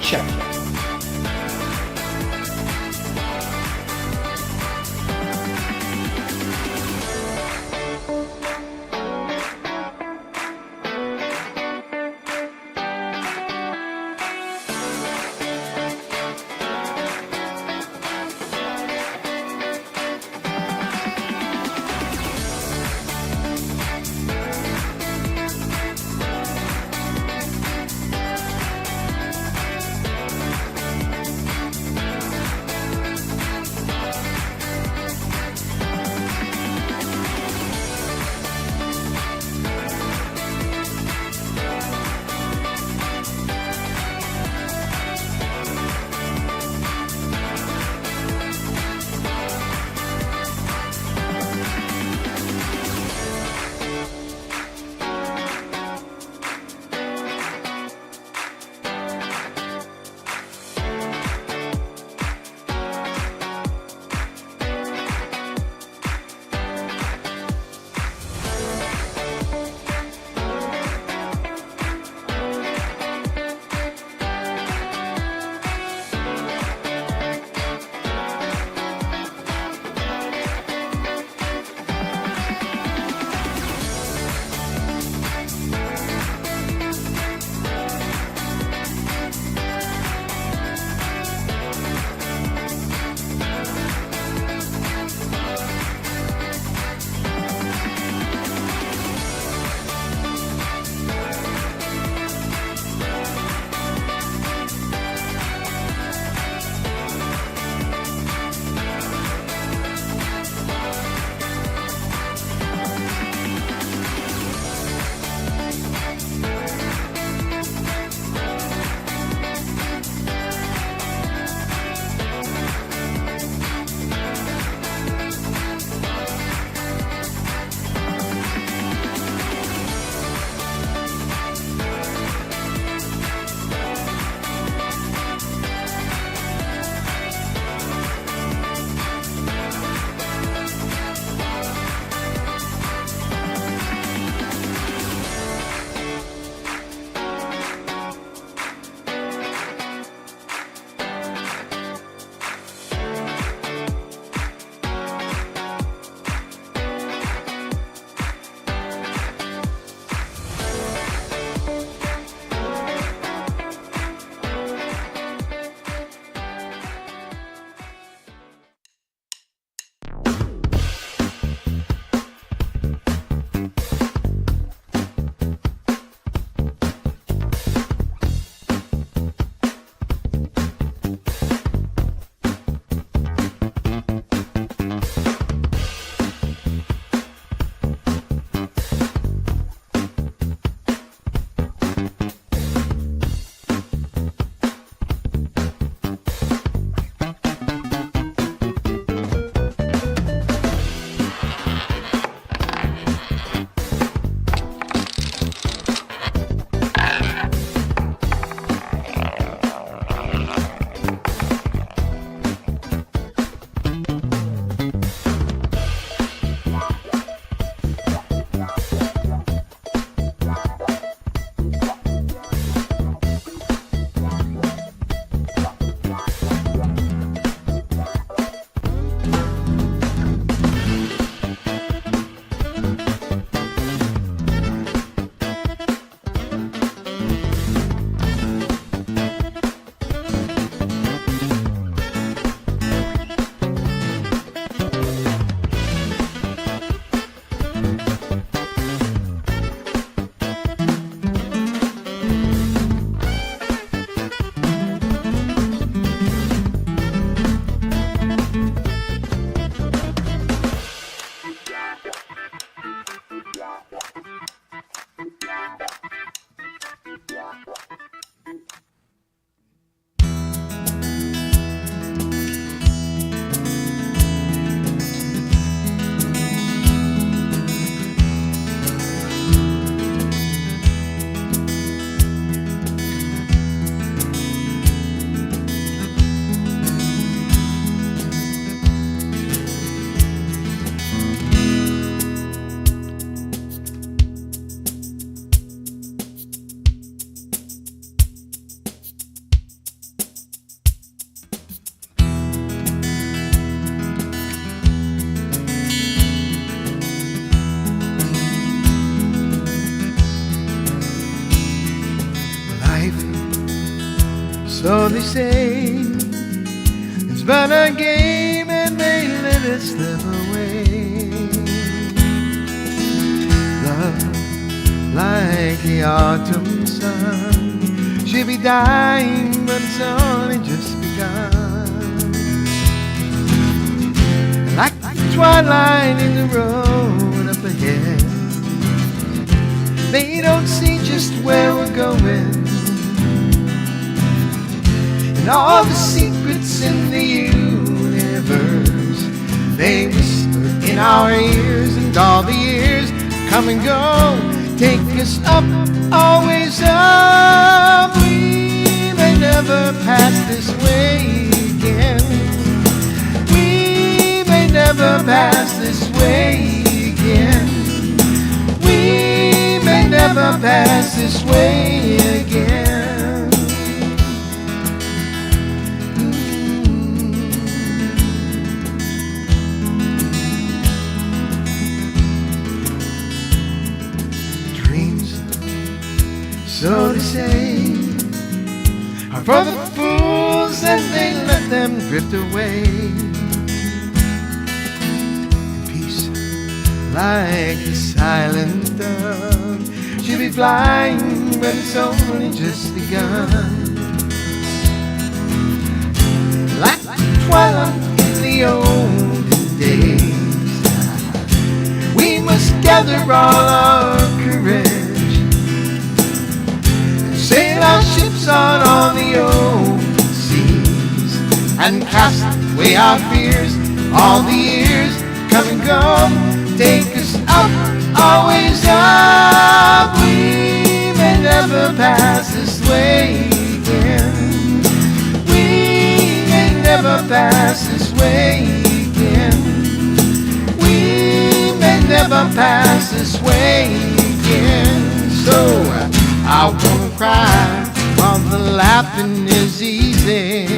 Check. So they say it's but a game and they let it slip away. Love, like the autumn sun, should be dying, but it's only just begun. Like the twilight in the road up ahead, they don't see just where we're going, and all the secrets in the universe, they whisper in our ears, and all the years come and go, take us up, always up. We may never pass this way again. We may never pass this way again. We may never pass this way again. So they say are for the fools, and they let them drift away. And peace, like the silent dove, should be flying, but it's only just begun. Like twilight in the olden days, we must gather all our courage, sail our ships on all the open seas, and cast away our fears. All the years come and go, take us up, always up. We may never pass this way again. We may never pass this way again. We may never pass this way again. So I wanna cry while the laughing is easy.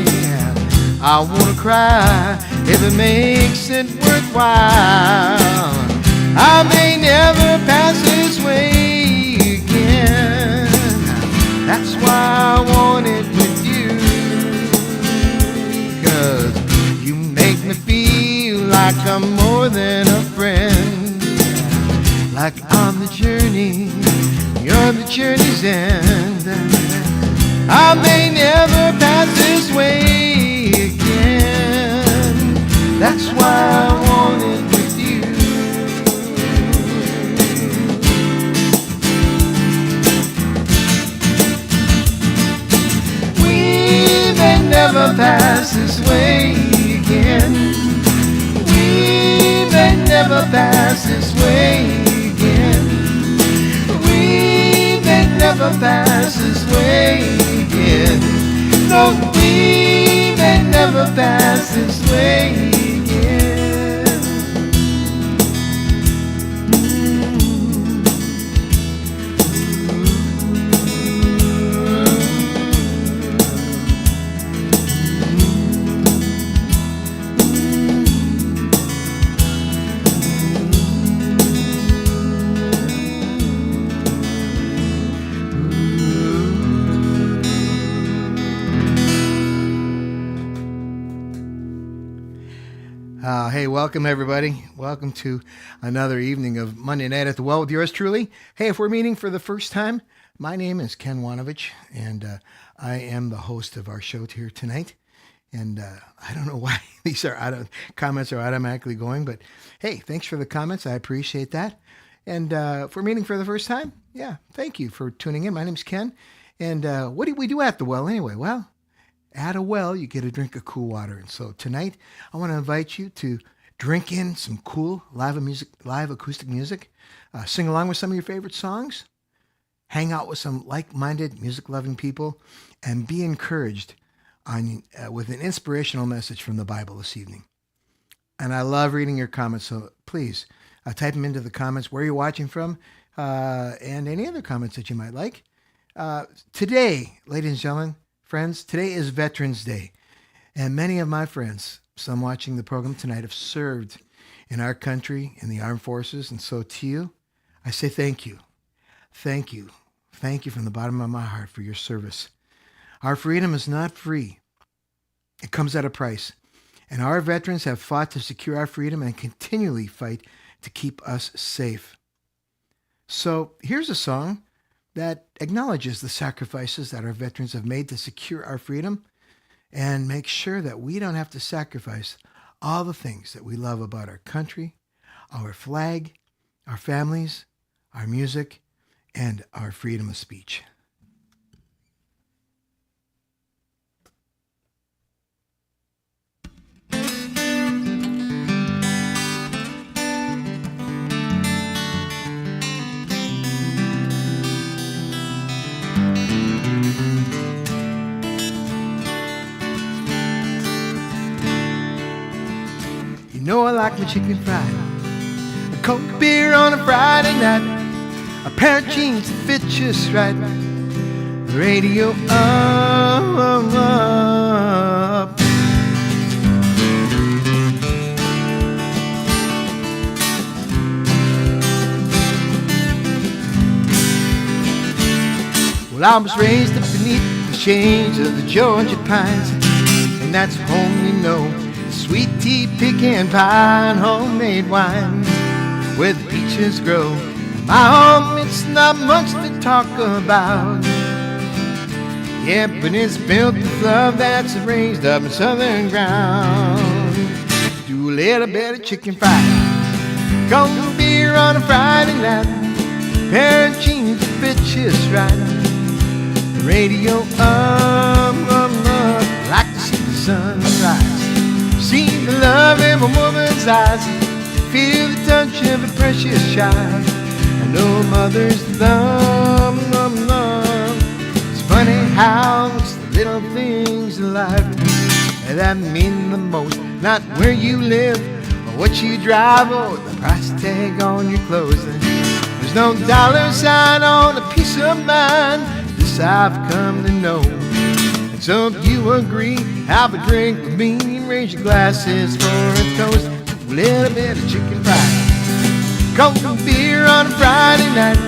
I wanna cry if it makes it worthwhile. I may never pass this way again. That's why I want it with you, 'cause you make me feel like I'm more than a friend, like I'm the journey, you're the journey's end. I may never pass this way again. That's why I want it with you. We may never pass this way again. We may never pass this way again. Never pass this way again. No, we may never pass this way again. Hey, welcome everybody. Welcome to another evening of Monday Night at the Well with yours truly. Hey, if we're meeting for the first time, my name is Ken Wanovich, and I am the host of our show here tonight. And I don't know why these comments are automatically going, but hey, thanks for the comments. I appreciate that. And if we're meeting for the first time, yeah, thank you for tuning in. My name's Ken. And what do we do at the well anyway? Well, at a well, you get a drink of cool water. And so tonight, I want to invite you to drink in some cool live acoustic music, sing along with some of your favorite songs, hang out with some like-minded, music-loving people, and be encouraged with an inspirational message from the Bible this evening. And I love reading your comments, so please type them into the comments where you're watching from, and any other comments that you might like. Today, ladies and gentlemen, friends, today is Veterans Day, and many of my friends, some watching the program tonight, have served in our country, in the armed forces, and so to you, I say thank you. Thank you. Thank you from the bottom of my heart for your service. Our freedom is not free. It comes at a price. And our veterans have fought to secure our freedom and continually fight to keep us safe. So here's a song that acknowledges the sacrifices that our veterans have made to secure our freedom and make sure that we don't have to sacrifice all the things that we love about our country, our flag, our families, our music, and our freedom of speech. You know I like my chicken fried, a cold beer on a Friday night, a pair of jeans that fit just right, the radio up. Well, I was raised up beneath the shades of the Georgia pines, and that's home, you know. Sweet tea, pecan pie, and homemade wine where the peaches grow. My home, it's not much to talk about. Yeah, but it's built with love that's raised up in southern ground. Do a little bit of chicken fried, cold beer on a Friday night, pair of jeans that fit just right, the radio up, like to see the sunrise. See the love in my woman's eyes, feel the touch of a precious child. I know mother's love. It's funny how it's the little things in life that mean the most. Not where you live, or what you drive, or the price tag on your clothes. There's no dollar sign on a piece of mind. This I've come to know. And so if you agree, have a drink with me and raise your glasses for a toast. A little bit of chicken fried, cold beer on a Friday night,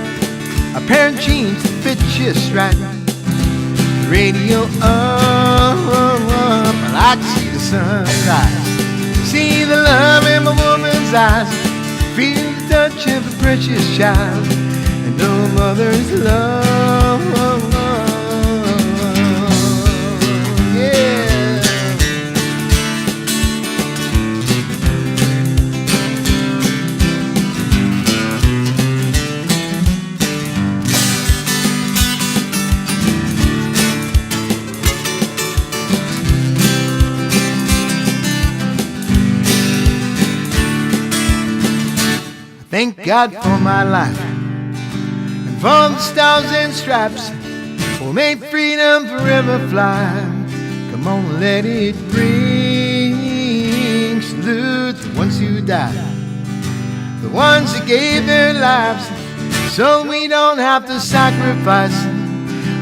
a pair of jeans that fit just right, the radio up, I like to see the sunrise. See the love in my woman's eyes, feel the touch of a precious child, and know mother's love. Thank God for my life and for the stars and stripes. Oh, may freedom forever fly. Come on, let it ring. Salute the ones who died, the ones who gave their lives, so we don't have to sacrifice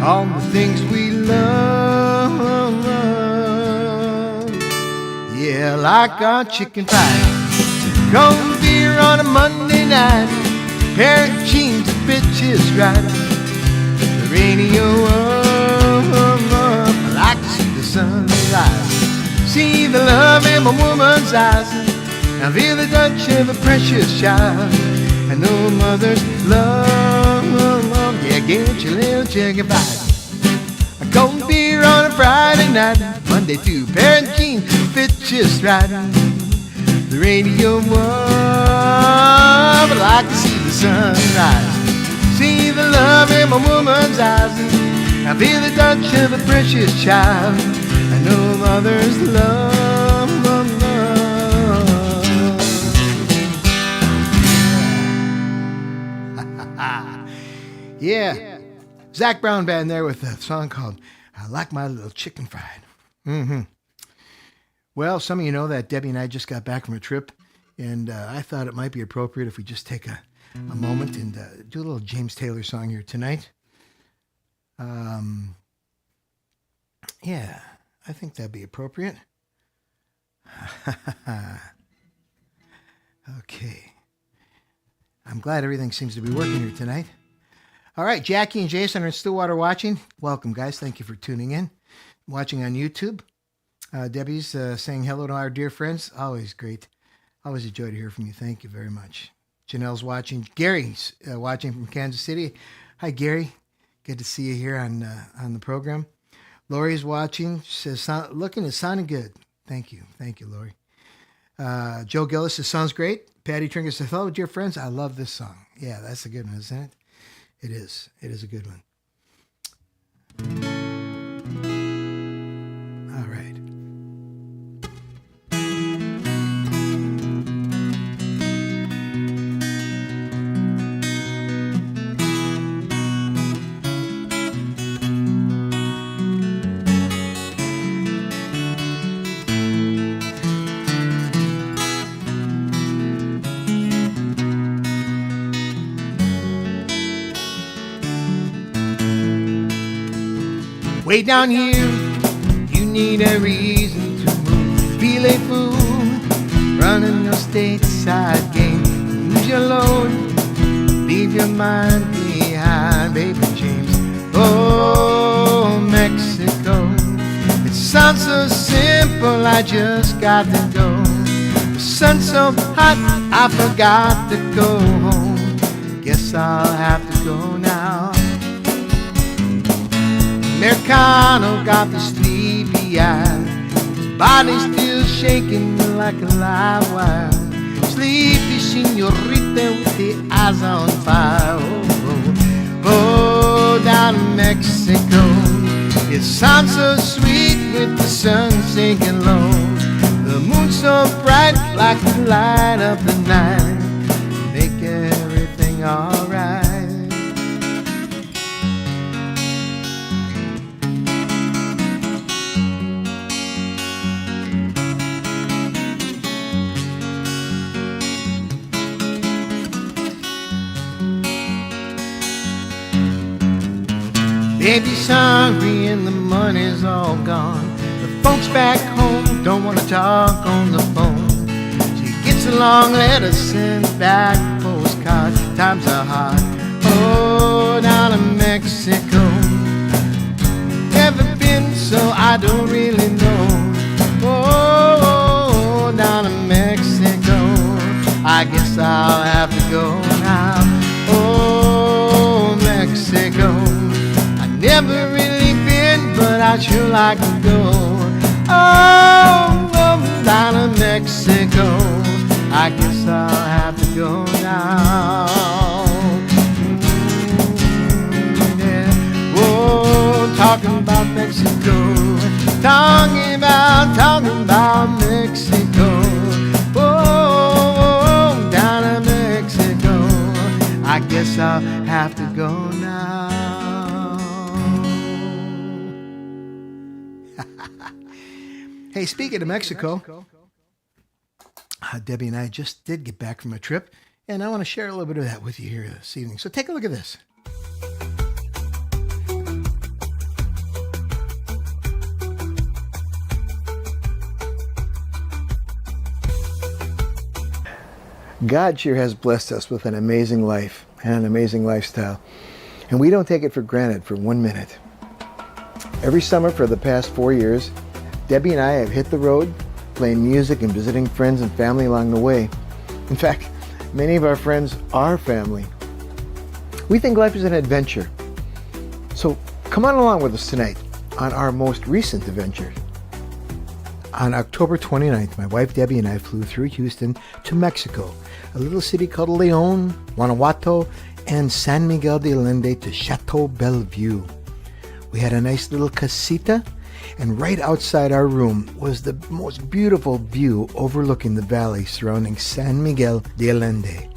all the things we love. Yeah, like our chicken pie, cold beer on a Monday night, pair of jeans that fit just right, the radio up, I like to see the sunrise. See the love in my woman's eyes, I feel the touch of a precious child. I know mother's love. Yeah, get your little chicken fried, a cold beer on a Friday night, Monday to pair of jeans fit just right, the radio up, I like to see the sunrise. See the love in my woman's eyes, I feel the touch of a precious child. I know mother's love. Yeah, Zach Brown Band there with a song called I Like My Little Chicken Fried. Well, some of you know that Debbie and I just got back from a trip, and I thought it might be appropriate if we just take a moment and do a little James Taylor song here tonight. Yeah, I think that'd be appropriate. Okay. I'm glad everything seems to be working here tonight. All right, Jackie and Jason are in Stillwater watching. Welcome, guys. Thank you for tuning in. watching on YouTube. Debbie's saying hello to our dear friends. Always great. Always a joy to hear from you. Thank you very much. Janelle's watching. Gary's watching from Kansas City. Hi, Gary. Good to see you here on the program. Lori's watching. She says, looking, it sounded good. Thank you. Thank you, Lori. Joe Gillis says, sounds great. Patty Trinker says, hello, dear friends. I love this song. Yeah, that's a good one, isn't it? It is. It is a good one. All right. Way down here, you need a reason to move. Feel a fool, running your stateside game. Lose your load, leave your mind behind, baby James. Oh, Mexico. It sounds so simple, I just got to go. The sun's so hot, I forgot to go home. Guess I'll have to go now. Americano got the sleepy eye, body still shaking like a live wire. Sleepy senorita with the eyes on fire. Oh, oh, oh, down in Mexico. It sounds so sweet with the sun sinking low. The moon so bright like the light of the night. Make everything alright. Baby's hungry and the money's all gone. The folks back home don't want to talk on the phone. She gets a long letter sent back, postcards. Times are hard. Oh, down in Mexico. Never been, so I don't really know. Oh, down in Mexico. I guess I'll have to go now. Oh, Mexico. Never really been, but I'd sure like to go. Oh, down to Mexico. I guess I'll have to go now. Yeah. Whoa, talking about Mexico. Talking about Mexico. Oh, down to Mexico. I guess I'll have to go now. Hey, speaking of Mexico, Debbie and I just did get back from a trip, and I want to share a little bit of that with you here this evening. So take a look at this. God sure has blessed us with an amazing life and an amazing lifestyle, and we don't take it for granted for 1 minute. Every summer for the past 4 years, Debbie and I have hit the road, playing music and visiting friends and family along the way. In fact, many of our friends are family. We think life is an adventure. So come on along with us tonight on our most recent adventure. On October 29th, my wife Debbie and I flew through Houston to Mexico, a little city called León, Guanajuato, and San Miguel de Allende to Chateau Bellevue. We had a nice little casita, and right outside our room was the most beautiful view overlooking the valley surrounding San Miguel de Allende.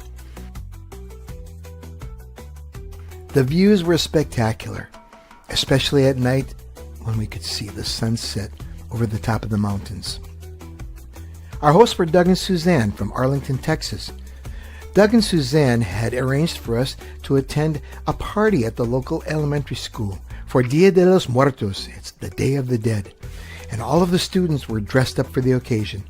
The views were spectacular, especially at night when we could see the sunset over the top of the mountains. Our hosts were Doug and Suzanne from Arlington, Texas. Doug and Suzanne had arranged for us to attend a party at the local elementary school for Dia de los Muertos. It's the Day of the Dead, and all of the students were dressed up for the occasion.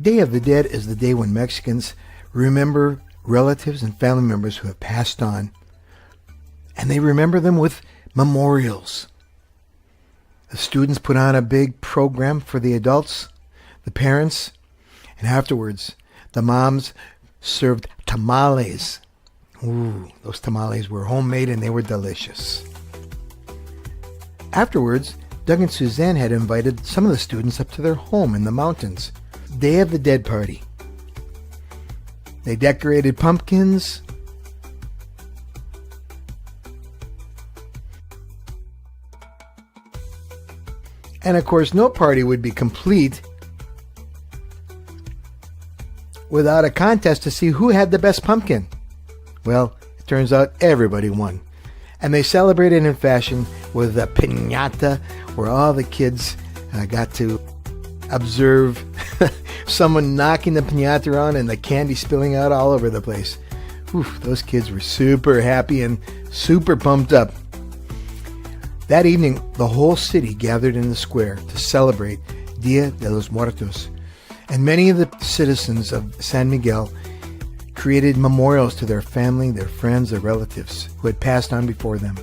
Day of the Dead is the day when Mexicans remember relatives and family members who have passed on, and they remember them with memorials. The students put on a big program for the adults, the parents, and afterwards, the moms served tamales. Ooh, those tamales were homemade and they were delicious. Afterwards, Doug and Suzanne had invited some of the students up to their home in the mountains. Day of the Dead party. They decorated pumpkins. And of course, no party would be complete without a contest to see who had the best pumpkin. Well, it turns out everybody won. And they celebrated in fashion with a piñata where all the kids got to observe someone knocking the piñata around and the candy spilling out all over the place. Oof, those kids were super happy and super pumped up. That evening, the whole city gathered in the square to celebrate Dia de los Muertos. And many of the citizens of San Miguel created memorials to their family, their friends, their relatives who had passed on before them.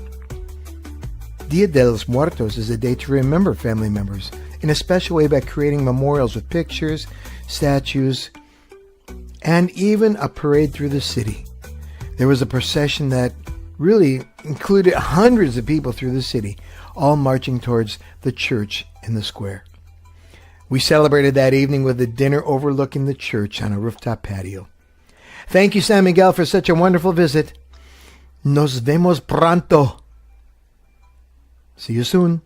Dia de los Muertos is a day to remember family members in a special way by creating memorials with pictures, statues, and even a parade through the city. There was a procession that really included hundreds of people through the city, all marching towards the church in the square. We celebrated that evening with a dinner overlooking the church on a rooftop patio. Thank you, San Miguel, for such a wonderful visit. Nos vemos pronto. See you soon.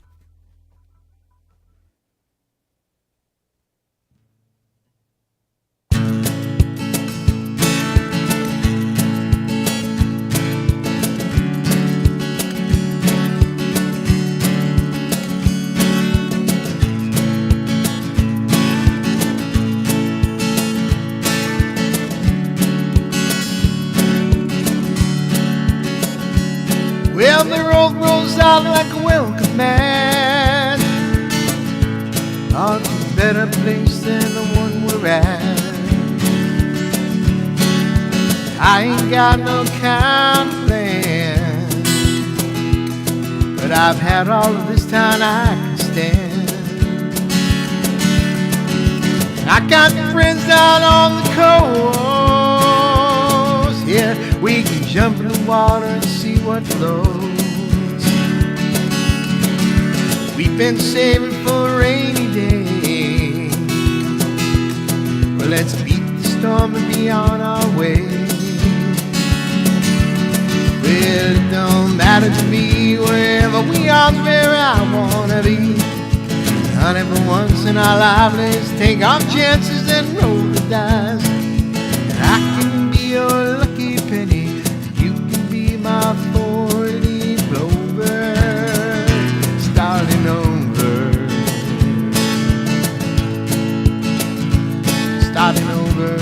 Well, the road rolls out like a welcome mat on to a better place than the one we're at. I ain't got no kind of plan, but I've had all of this time I can stand. I got friends down on the coast. Yeah, we can jump in the water and see what flows. We've been saving for a rainy day. Well, let's beat the storm and be on our way. Well, it don't matter to me wherever we are, where I wanna be. Honey, for once in our lives, let's take our chances and roll the dice. And I can be your lucky penny, you can be my four-leaf clover. Starting over, starting over.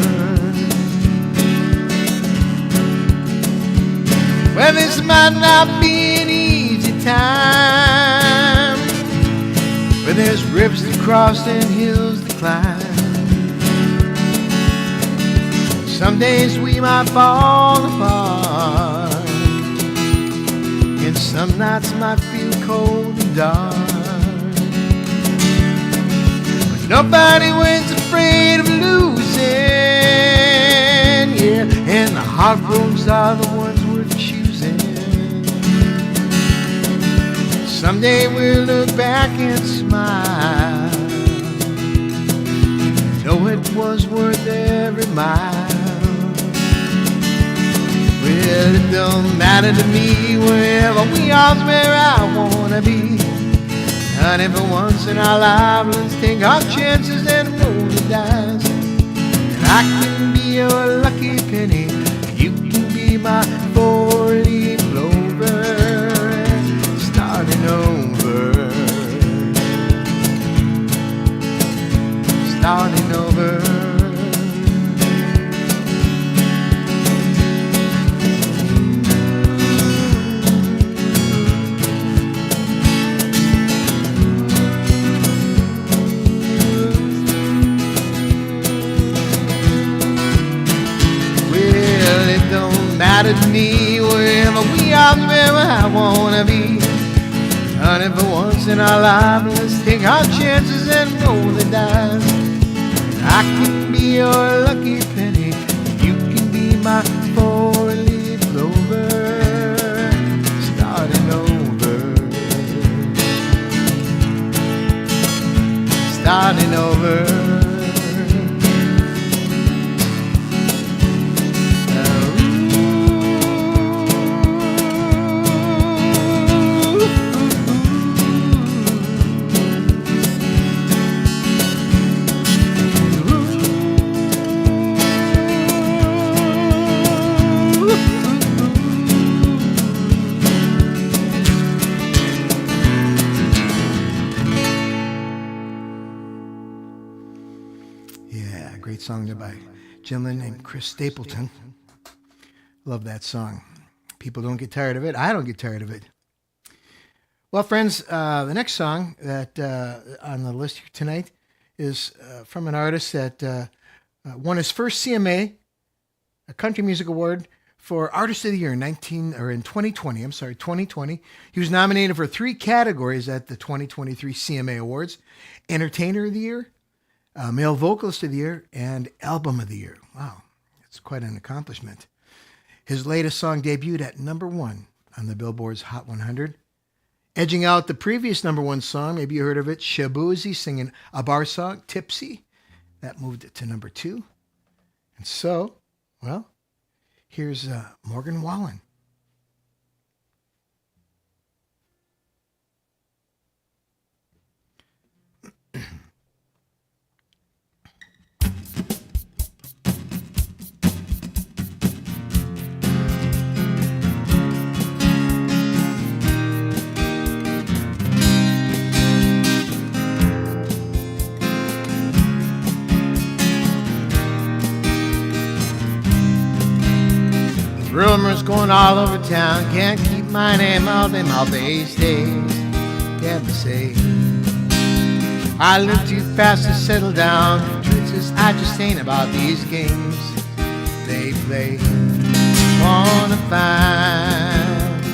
Well, this might not be an easy time, but there's rivers to cross and hills to climb. Some days we might fall apart, and some nights might feel cold and dark. But nobody wins afraid of losing, yeah, and the heartbreaks are the ones worth choosing. Someday we'll look back and smile, know it was worth every mile. Well, it don't matter to me wherever we are, where I wanna be. Honey, for once in our lives, let's take our chances and roll the dice. And I can be your lucky penny, you can be my four-leaf clover. Starting over, starting over. Matter to me wherever we are, wherever I wanna be. Honey, for once in our life, let's take our chances and roll the dice. I can be your lucky penny, you can be my four-leaf clover, starting over, starting over. Great song there by a gentleman named Chris Stapleton. Love that song. People don't get tired of it. I don't get tired of it. Well, friends, the next song that on the list here tonight is from an artist that won his first CMA, a Country Music Award for Artist of the Year in 2020. I'm sorry, 2020. He was nominated for 3 categories at the 2023 CMA Awards: Entertainer of the Year, Male Vocalist of the Year, and Album of the Year. Wow, it's quite an accomplishment. His latest song debuted at number 1 on the Billboard's Hot 100, edging out the previous number 1 song. Maybe you heard of it, Shabuzi singing a bar song, Tipsy. That moved it to number 2. And so, well, here's Morgan Wallen. Rumors going all over town, can't keep my name out in my base days. Can't be safe. I live too fast to settle down. Truth is, I just ain't about these games they play. Wanna find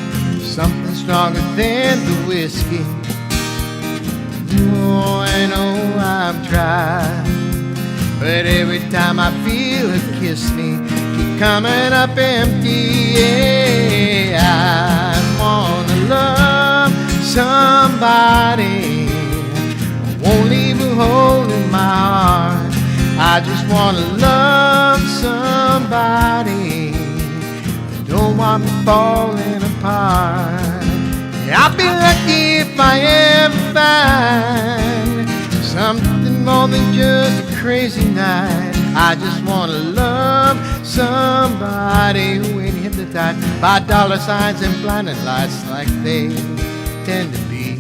something stronger than the whiskey. Oh, I know I've tried, but every time I feel it kiss me, keep coming up empty. Yeah, I wanna love somebody, I won't leave a hole in my heart. I just wanna love somebody that don't want me falling apart. Yeah, I'll be lucky if I ever find something more than just a crazy night. I just wanna love somebody who ain't hypnotized by dollar signs and blinding lights like they tend to be.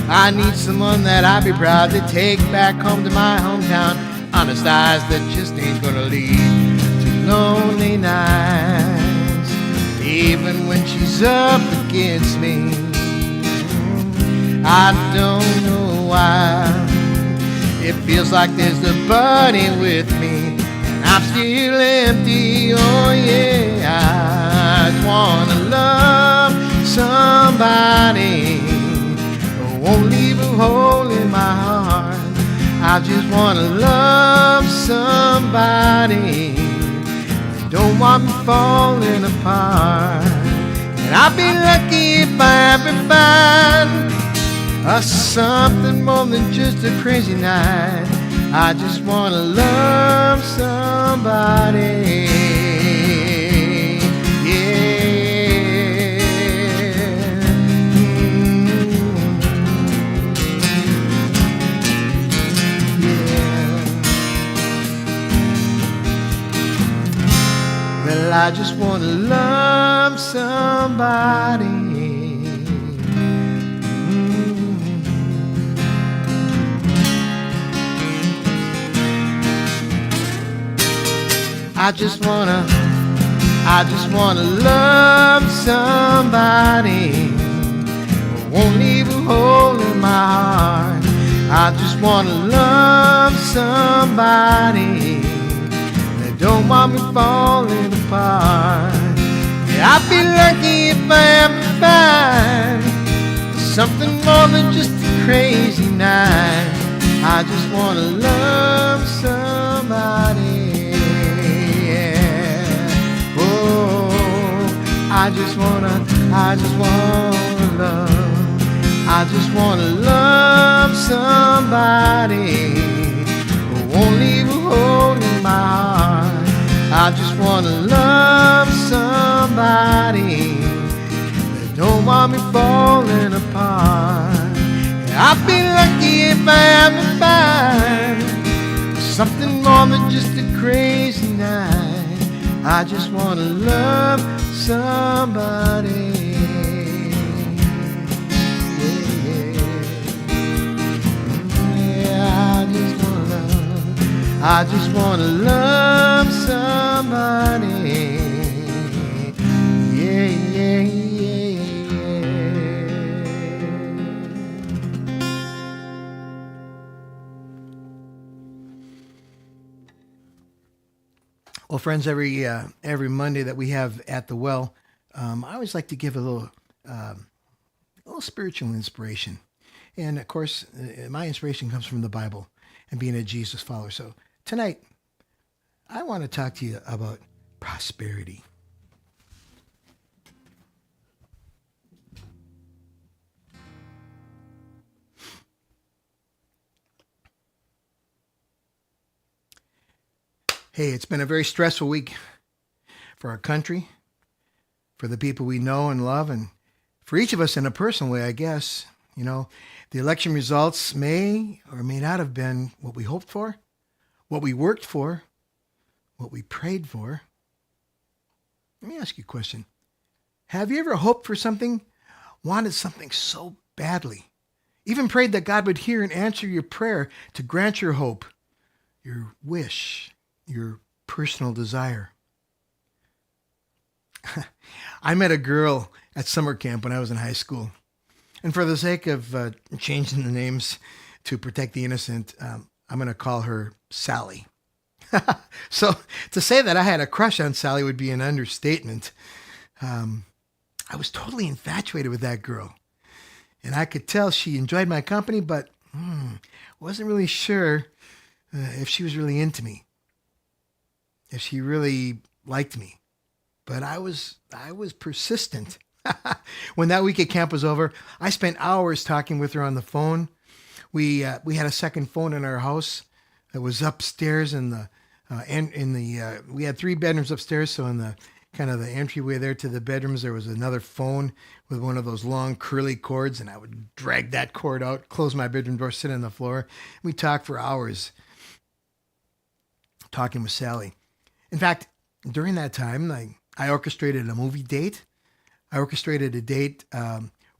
I need someone that I'd be proud to take back home to my hometown. Honest eyes that just ain't gonna lead to lonely nights, even when she's up against me. I don't know why it feels like there's nobody with me, and I'm still empty. Oh yeah, I just wanna love somebody who won't leave a hole in my heart. I just wanna love somebody that don't want me falling apart. And I'll be lucky if I ever find something more than just a crazy night. I just wanna love somebody. Yeah. Yeah. Well, I just wanna love somebody. I just wanna love somebody who won't leave a hole in my heart. I just wanna love somebody that don't want me falling apart. Yeah, I'd be lucky if I ever find I just want to love somebody. Yeah. Oh, I just want to love. I just want to love somebody who won't leave a hole in my heart. I just want to love somebody that don't want me falling apart. I'll be lucky if I ever find something more than just a crazy night. I just want to love somebody. I just want to love somebody. Yeah, yeah, yeah, yeah. Well, friends, every Monday that we have at the well, I always like to give a little spiritual inspiration. And of course, my inspiration comes from the Bible and being a Jesus follower. So tonight, I want to talk to you about prosperity. Hey, it's been a very stressful week for our country, for the people we know and love, and for each of us in a personal way, I guess. You know, the election results may or may not have been what we hoped for, what we worked for, what we prayed for. Let me ask you a question. Have you ever hoped for something, wanted something so badly, even prayed that God would hear and answer your prayer to grant your hope, your wish, your personal desire? I met a girl at summer camp when I was in high school. And for the sake of changing the names to protect the innocent, I'm going to call her Sally. So to say that I had a crush on Sally would be an understatement. I was totally infatuated with that girl. And I could tell she enjoyed my company, but wasn't really sure if she was really into me, if she really liked me. But I was persistent. When that week at camp was over, I spent hours talking with her on the phone. We had a second phone in our house. It was upstairs in the we had 3 bedrooms upstairs, so in the kind of the entryway there to the bedrooms, there was another phone with one of those long curly cords, and I would drag that cord out, close my bedroom door, sit on the floor. We talked for hours, talking with Sally. In fact, during that time, I orchestrated a movie date. I orchestrated a date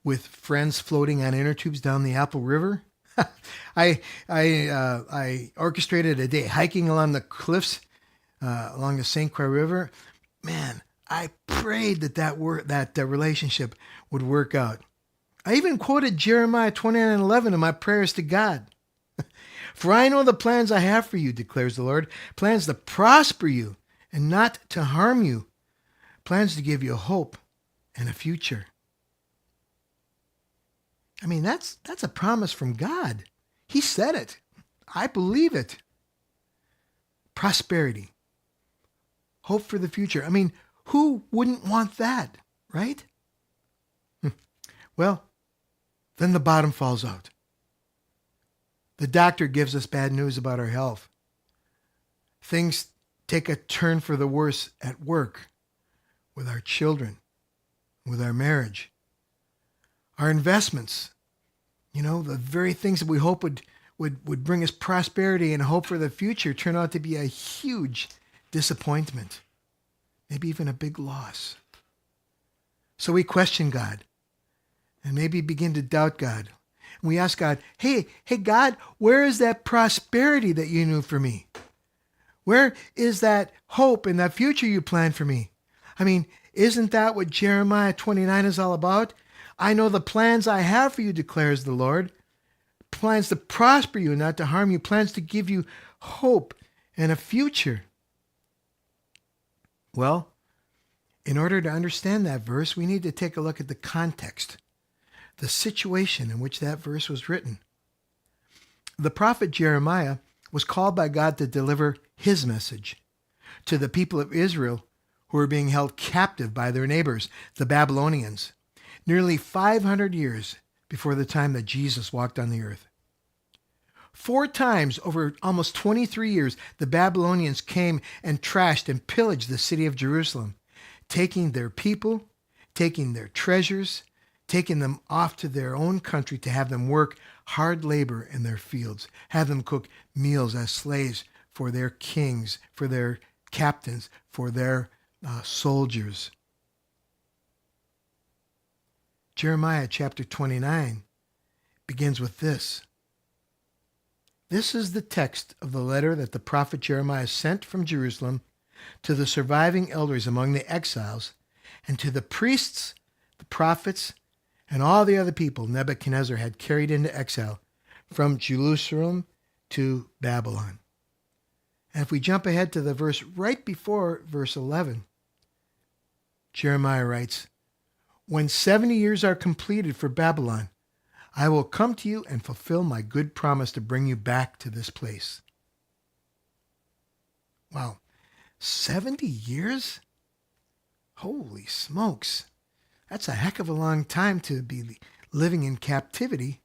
with friends floating on inner tubes down the Apple River. I orchestrated a day hiking along the cliffs along the St. Croix River. Man, I prayed that relationship would work out. I even quoted Jeremiah 29:11 in my prayers to God. For I know the plans I have for you, declares the Lord, plans to prosper you and not to harm you, plans to give you hope and a future. I mean, that's a promise from God. He said it. I believe it. Prosperity. Hope for the future. I mean, who wouldn't want that, right? Well, then the bottom falls out. The doctor gives us bad news about our health. Things take a turn for the worse at work, with our children, with our marriage. Our investments, the very things that we hope would bring us prosperity and hope for the future turn out to be a huge disappointment, maybe even a big loss. So we question God and maybe begin to doubt God. And we ask God, hey God, where is that prosperity that you knew for me? Where is that hope and that future you planned for me? I mean, isn't that what Jeremiah 29 is all about? I know the plans I have for you, declares the Lord. Plans to prosper you, not to harm you. Plans to give you hope and a future. Well, in order to understand that verse, we need to take a look at the context, the situation in which that verse was written. The prophet Jeremiah was called by God to deliver his message to the people of Israel who were being held captive by their neighbors, the Babylonians, nearly 500 years before the time that Jesus walked on the earth. 4 times over almost 23 years, the Babylonians came and trashed and pillaged the city of Jerusalem, taking their people, taking their treasures, taking them off to their own country to have them work hard labor in their fields, have them cook meals as slaves for their kings, for their captains, for their soldiers. Jeremiah chapter 29 begins with this. This is the text of the letter that the prophet Jeremiah sent from Jerusalem to the surviving elders among the exiles and to the priests, the prophets, and all the other people Nebuchadnezzar had carried into exile from Jerusalem to Babylon. And if we jump ahead to the verse right before verse 11, Jeremiah writes, "When 70 years are completed for Babylon, I will come to you and fulfill my good promise to bring you back to this place." Wow, 70 years? Holy smokes. That's a heck of a long time to be living in captivity.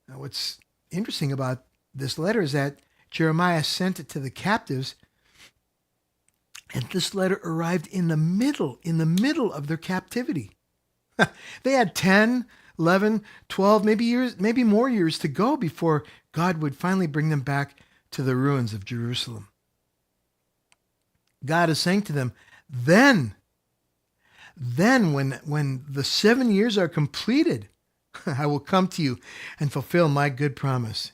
Now, what's interesting about this letter is that Jeremiah sent it to the captives, and this letter arrived in the middle of their captivity. They had 10, 11, 12, maybe more years to go before God would finally bring them back to the ruins of Jerusalem. God is saying to them, then when the 7 years are completed, I will come to you and fulfill my good promise.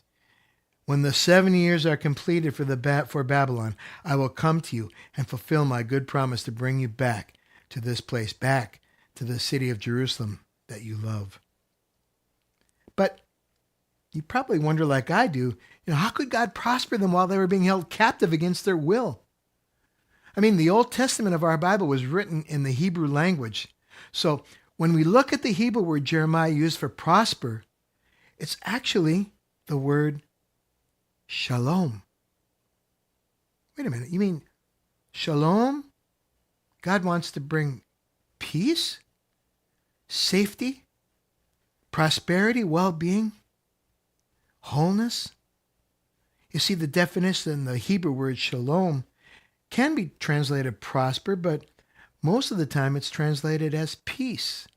When the 7 years are completed for Babylon, I will come to you and fulfill my good promise to bring you back to this place, back to the city of Jerusalem that you love. But you probably wonder, like I do, how could God prosper them while they were being held captive against their will? I mean, the Old Testament of our Bible was written in the Hebrew language. So when we look at the Hebrew word Jeremiah used for prosper, it's actually the word shalom. Wait a minute, you mean shalom? God wants to bring peace, safety, prosperity, well-being, wholeness? You see, the definition in the Hebrew word shalom can be translated prosper, but most of the time it's translated as peace,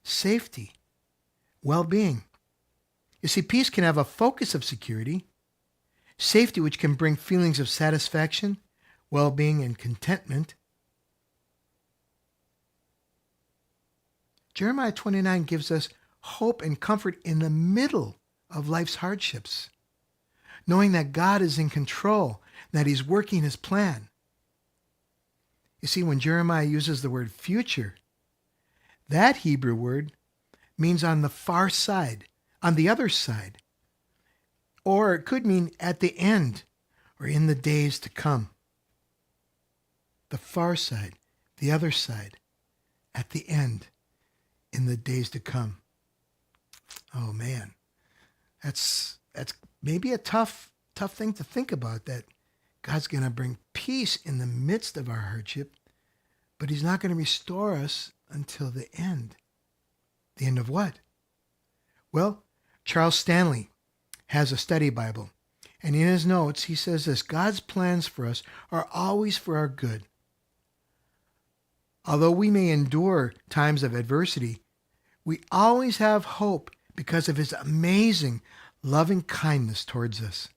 safety, well-being. You see, peace can have a focus of security, safety, which can bring feelings of satisfaction, well-being, and contentment. Jeremiah 29 gives us hope and comfort in the middle of life's hardships, knowing that God is in control, that he's working his plan. You see, when Jeremiah uses the word future, that Hebrew word means on the far side, on the other side. Or it could mean at the end or in the days to come. The far side, the other side, at the end, in the days to come. Oh man, that's maybe a tough thing to think about, that God's going to bring peace in the midst of our hardship, but he's not going to restore us until the end. The end of what? Well, Charles Stanley has a study Bible, and in his notes he says this: God's plans for us are always for our good. Although we may endure times of adversity, we always have hope because of his amazing loving kindness towards us.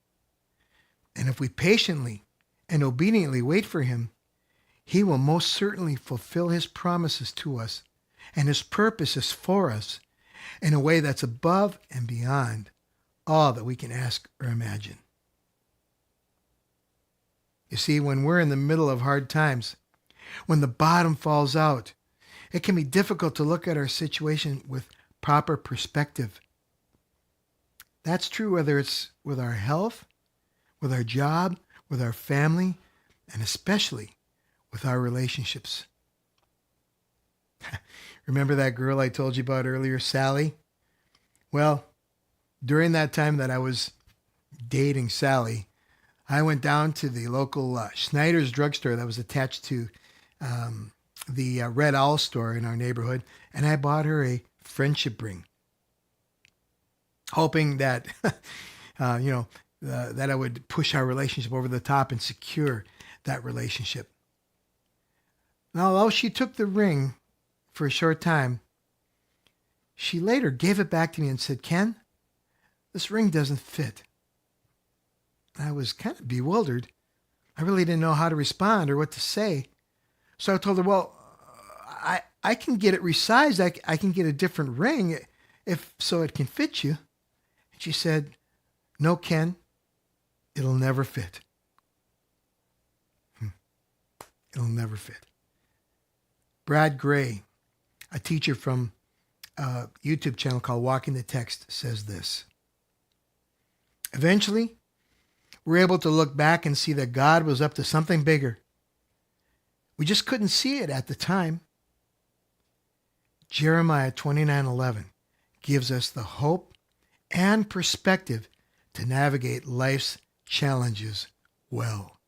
And if we patiently and obediently wait for him, he will most certainly fulfill his promises to us and his purposes for us in a way that's above and beyond all that we can ask or imagine. You see, when we're in the middle of hard times, when the bottom falls out, it can be difficult to look at our situation with proper perspective. That's true whether it's with our health, with our job, with our family, and especially with our relationships. Remember that girl I told you about earlier, Sally? Well, During that time that I was dating Sally, I went down to the local Schneider's drugstore that was attached to the Red Owl store in our neighborhood, and I bought her a friendship ring, hoping that, that I would push our relationship over the top and secure that relationship. Now, although she took the ring for a short time, she later gave it back to me and said, "Ken, this ring doesn't fit." I was kind of bewildered. I really didn't know how to respond or what to say. So I told her, "Well, I can get it resized. I can get a different ring if so it can fit you." And she said, "No, Ken, it'll never fit." It'll never fit. Brad Gray, a teacher from a YouTube channel called Walking the Text, says this: "Eventually, we're able to look back and see that God was up to something bigger. We just couldn't see it at the time." Jeremiah 29:11 gives us the hope and perspective to navigate life's challenges well.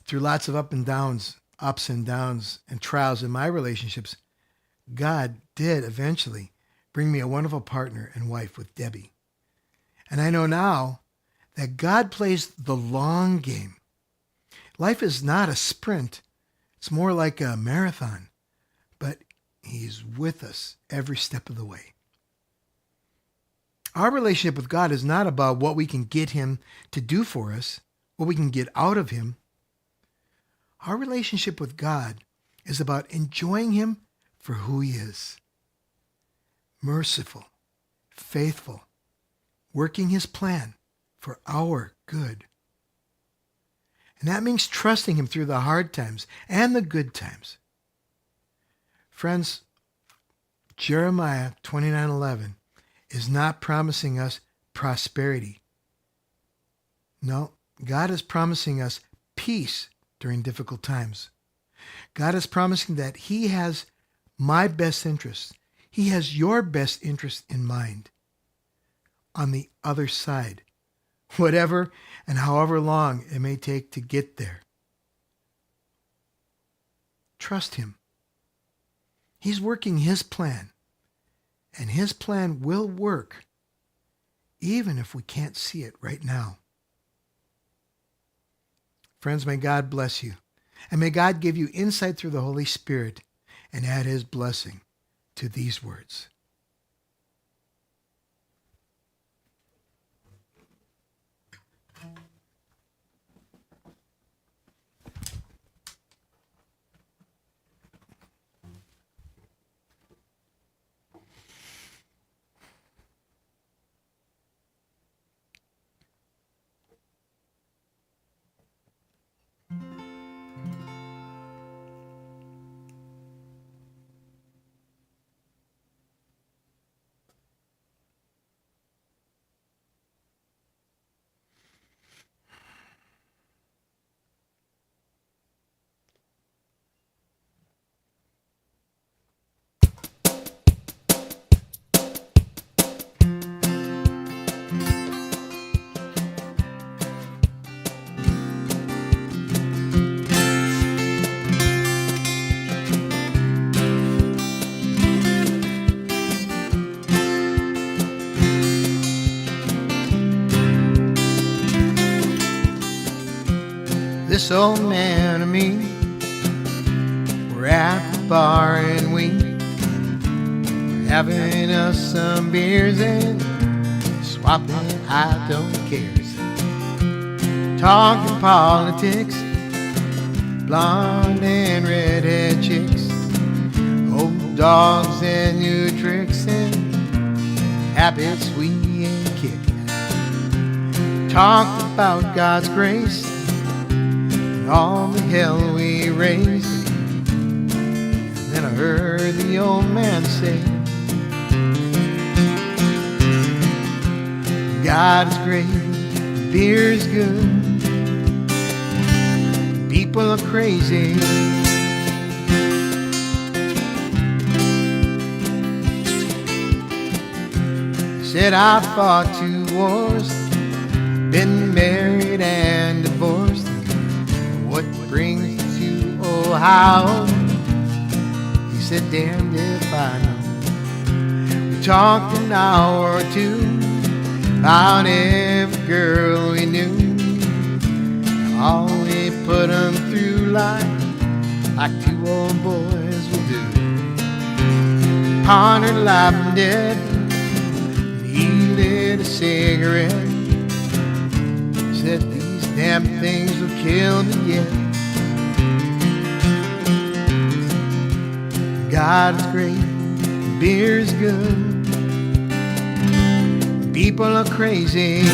Through lots of ups and downs, and trials in my relationships, God did eventually bring me a wonderful partner and wife with Debbie. And I know now that God plays the long game. Life is not a sprint. It's more like a marathon, but He's with us every step of the way. Our relationship with God is not about what we can get Him to do for us, what we can get out of Him. Our relationship with God is about enjoying Him for who He is. Merciful, faithful, working His plan for our good. And that means trusting Him through the hard times and the good times. Friends, Jeremiah 29:11 is not promising us prosperity. No, God is promising us peace during difficult times. God is promising that He has my best interest. He has your best interest in mind on the other side, whatever and however long it may take to get there. Trust Him. He's working His plan, and His plan will work even if we can't see it right now. Friends, may God bless you, and may God give you insight through the Holy Spirit and add His blessing to these words. This old man and me were at the bar and we were having us some beers and swapping I don't cares, talking politics, blonde and redhead chicks, old dogs and new tricks and habits we ain't kicked. Talked about God's grace, all the hell we raised. And then I heard the old man say, God is great, beer's good, people are crazy. Said I fought 2 wars, been married and divorced. What brings you to Ohio? He said, damned if I know. We talked an hour or 2 about every girl we knew. All we put them through life like 2 old boys will do. Pondered life and death, he lit a cigarette. Said these damn things will kill me yet. God is great, beer's good, people are crazy.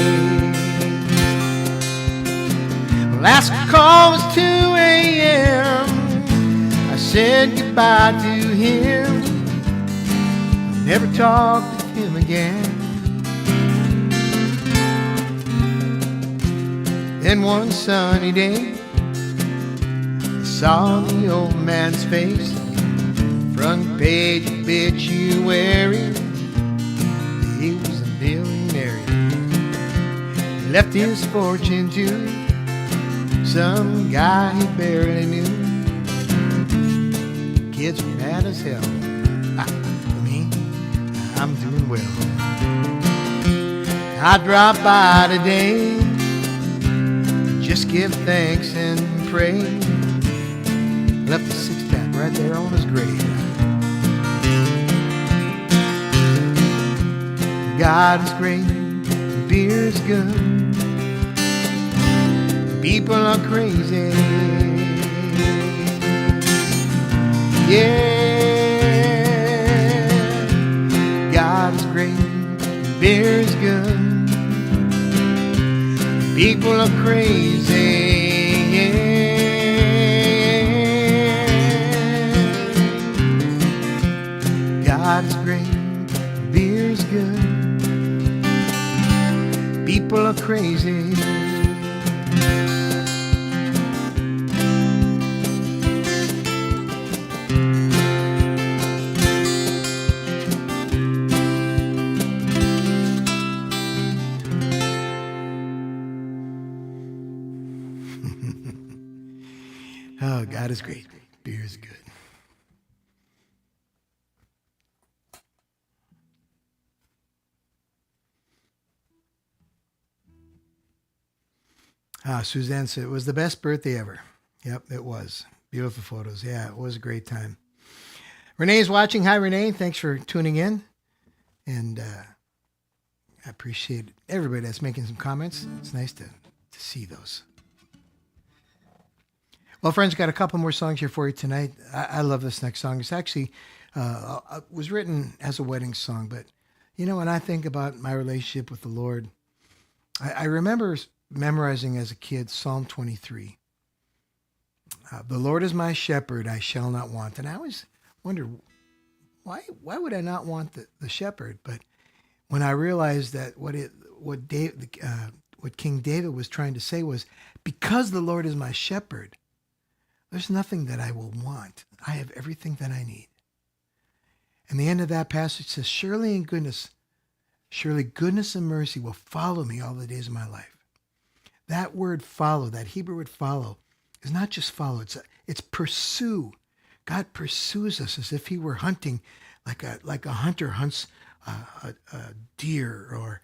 Last call was 2 a.m. I said goodbye to him. Never talked to him again. Then one sunny day, I saw the old man's face. Front page obituary, he was a millionaire. He left his fortune to some guy he barely knew. Kids were mad as hell. For me, I'm doing well. I dropped by today, just give thanks and pray. Left a 6-pack right there on his grave. God is great, beer's good, people are crazy. Yeah, God is great, beer's good, people are crazy. God is great, beer's good, people are crazy. Oh, God is great. Beer is good. Suzanne said it was the best birthday ever. Yep, it was. Beautiful photos. Yeah, it was a great time. Renee's watching. Hi, Renee. Thanks for tuning in. And I appreciate everybody that's making some comments. It's nice to see those. Well, friends, got a couple more songs here for you tonight. I love this next song. It's actually was written as a wedding song, but you know, when I think about my relationship with the Lord, I remember memorizing as a kid Psalm 23. The Lord is my shepherd, I shall not want. And I always wondered, why would I not want the shepherd? But when I realized that what King David was trying to say was, because the Lord is my shepherd, there's nothing that I will want. I have everything that I need. And the end of that passage says, surely goodness and mercy will follow me all the days of my life. That word follow, that Hebrew word follow, is not just follow, it's pursue. God pursues us as if he were hunting, like a hunter hunts a deer or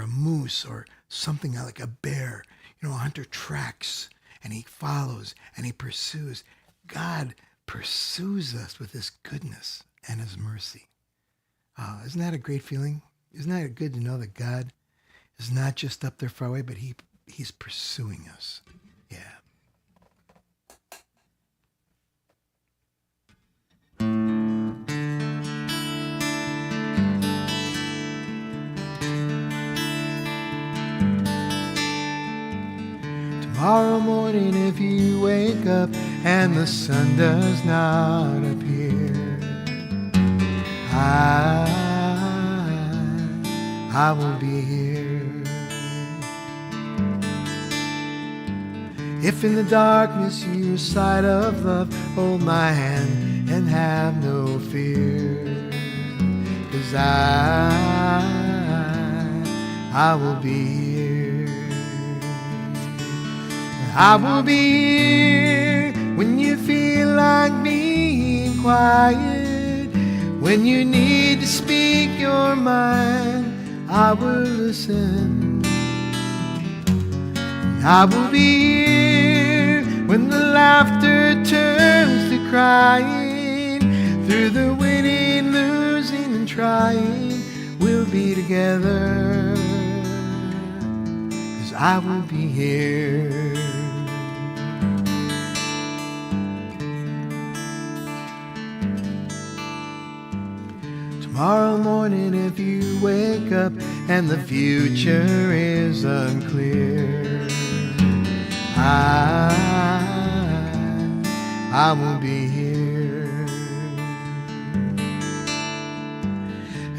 a moose or something like a bear. You know, a hunter tracks and he follows and he pursues. God pursues us with his goodness and his mercy. Isn't that a great feeling? Isn't that good to know that God is not just up there far away, but he's pursuing us? Yeah. Tomorrow morning if you wake up and the sun does not appear, I will be here. If in the darkness you sight of love, hold my hand and have no fear, 'cause I I will be here. I will be here when you feel like being quiet. When you need to speak your mind, I will listen. I will be here when the laughter turns to crying. Through the winning, losing, and trying, we'll be together. 'Cause I will be here. Tomorrow morning, if you wake up and the future is unclear, I will be here.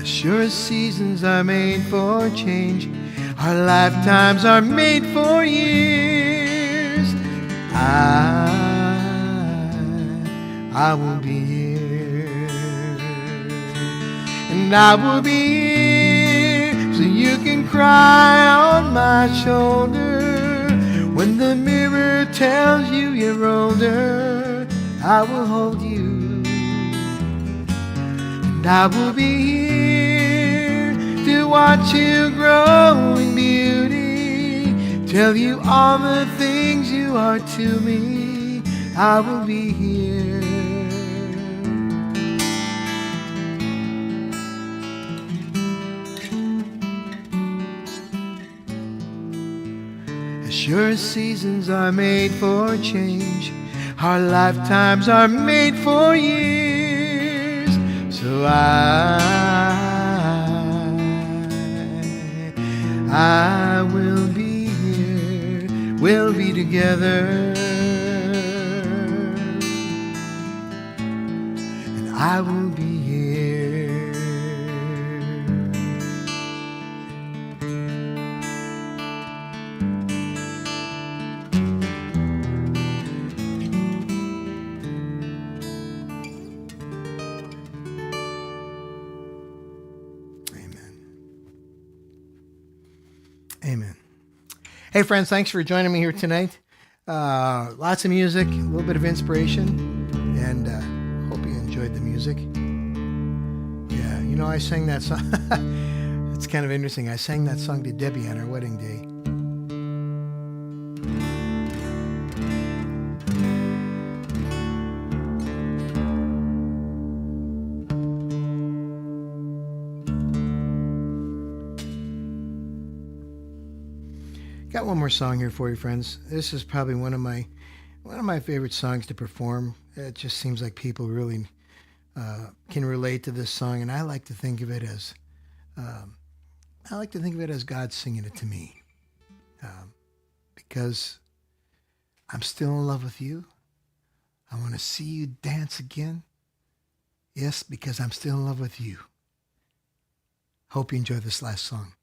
As sure as seasons are made for change, our lifetimes are made for years. I will be here. And I will be here so you can cry on my shoulder. When the mirror tells you you're older, I will hold you. And I will be here to watch you grow in beauty, tell you all the things you are to me. I will be here. Sure, seasons are made for change, our lifetimes are made for years. So I will be here, we'll be together, and I will be here. Amen. Hey friends, thanks for joining me here tonight. Lots of music, a little bit of inspiration, and hope you enjoyed the music. Yeah, you know, I sang that song. It's kind of interesting. I sang that song to Debbie on our wedding day. Got one more song here for you, friends. This is probably one of my favorite songs to perform. It just seems like people really can relate to this song, and I like to think of it as God singing it to me, because I'm still in love with you. I want to see you dance again. Yes, because I'm still in love with you. Hope you enjoy this last song.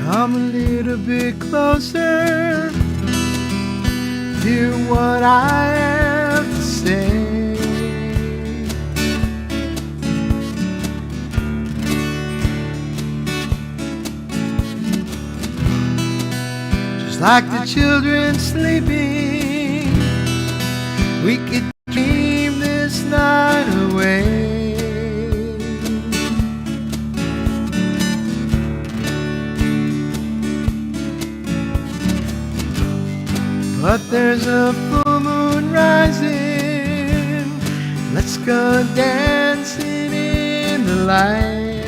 Come a little bit closer, hear what I have to say. Just like the children sleeping, we could dream this night away. But there's a full moon rising, let's go dancing in the light.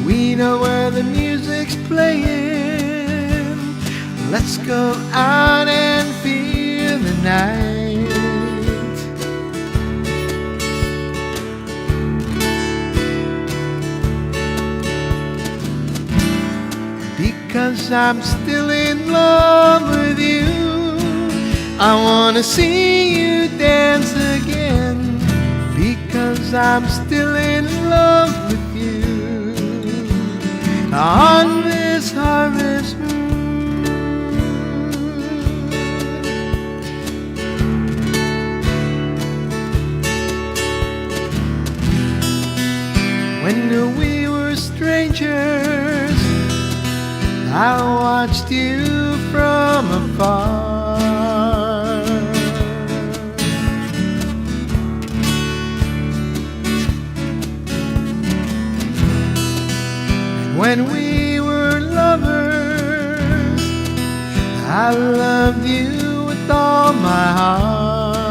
We know where the music's playing, let's go out and feel the night. because I'm still in love with you. I want to see you dance again, because I'm still in love with you. On this harvest moon, when we were strangers, I watched you from afar. When we were lovers, I loved you with all my heart.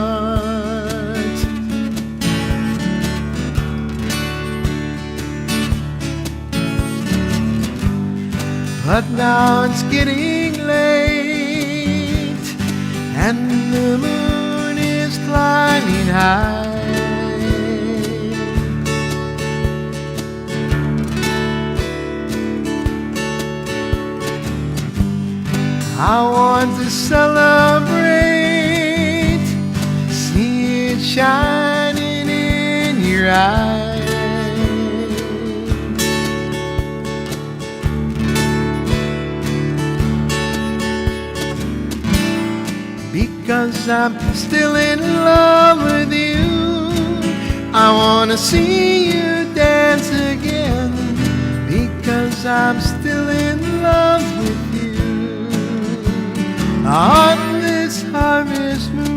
But now it's getting late, and the moon is climbing high. I want to celebrate, see it shining in your eyes. Because I'm still in love with you. I want to see you dance again, because I'm still in love with you. On this harvest moon,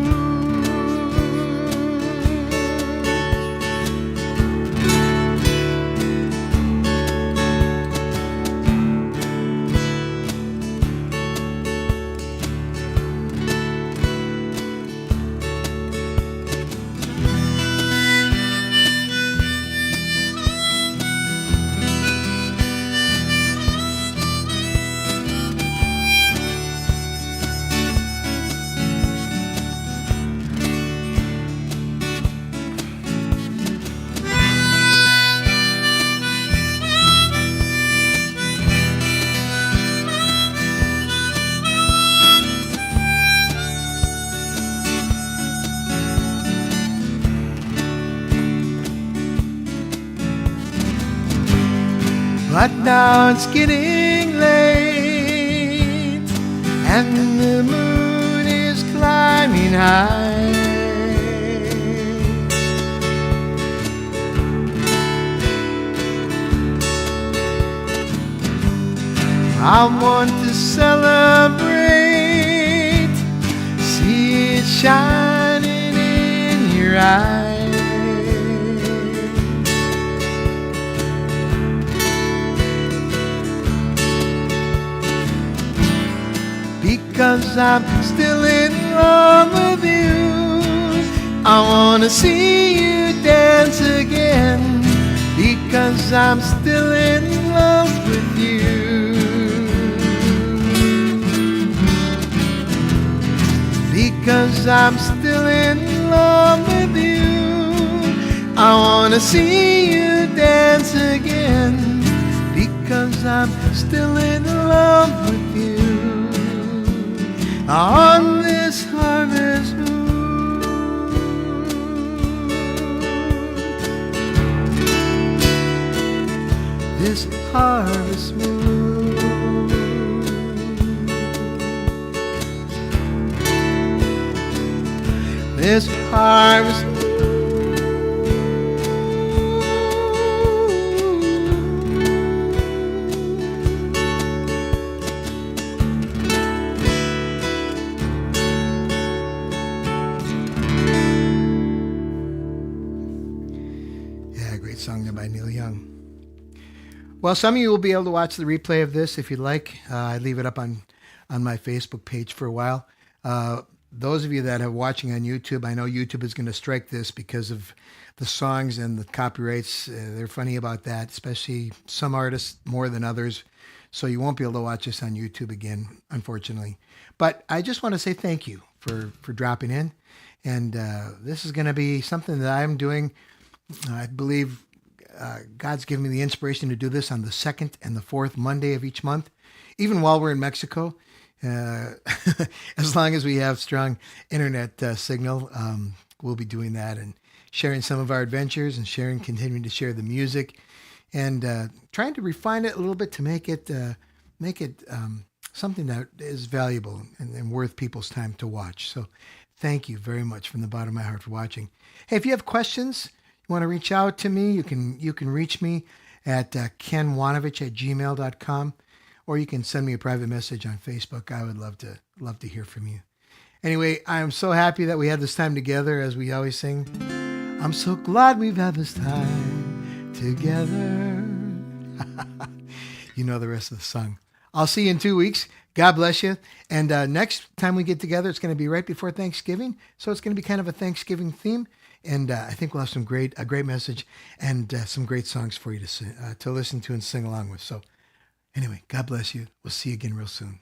but now it's getting late, and the moon is climbing high. I want to celebrate, see it shining in your eyes. Because I'm still in love with you. I want to see you dance again, because I'm still in love with you. Because I'm still in love with you. I want to see you dance again, because I'm still in love with you. On this harvest moon, this harvest moon, this harvest moon. Song there by Neil Young. Well, some of you will be able to watch the replay of this if you'd like. I leave it up on my Facebook page for a while. Those of you that are watching on YouTube, I know YouTube is going to strike this because of the songs and the copyrights. They're funny about that, especially some artists more than others. So you won't be able to watch this on YouTube again, unfortunately. But I just want to say thank you for dropping in. And this is going to be something that I'm doing. I believe God's given me the inspiration to do this on the second and the fourth Monday of each month. even while we're in Mexico. Uh, as long as we have strong internet signal, we'll be doing that and sharing some of our adventures and continuing to share the music and trying to refine it a little bit to make it something that is valuable and worth people's time to watch. So thank you very much from the bottom of my heart for watching. Hey, if you have questions, you want to reach out to me, you can reach me at kenwanovich@gmail.com, or you can send me a private message on Facebook. I would love to hear from you. Anyway, I am so happy that we had this time together, as we always sing. I'm so glad we've had this time together. You know the rest of the song. I'll see you in 2 weeks. God bless you. And next time we get together, it's going to be right before Thanksgiving. So it's going to be kind of a Thanksgiving theme. And I think we'll have a great message and some great songs for you to listen to and sing along with. So anyway, God bless you. We'll see you again real soon.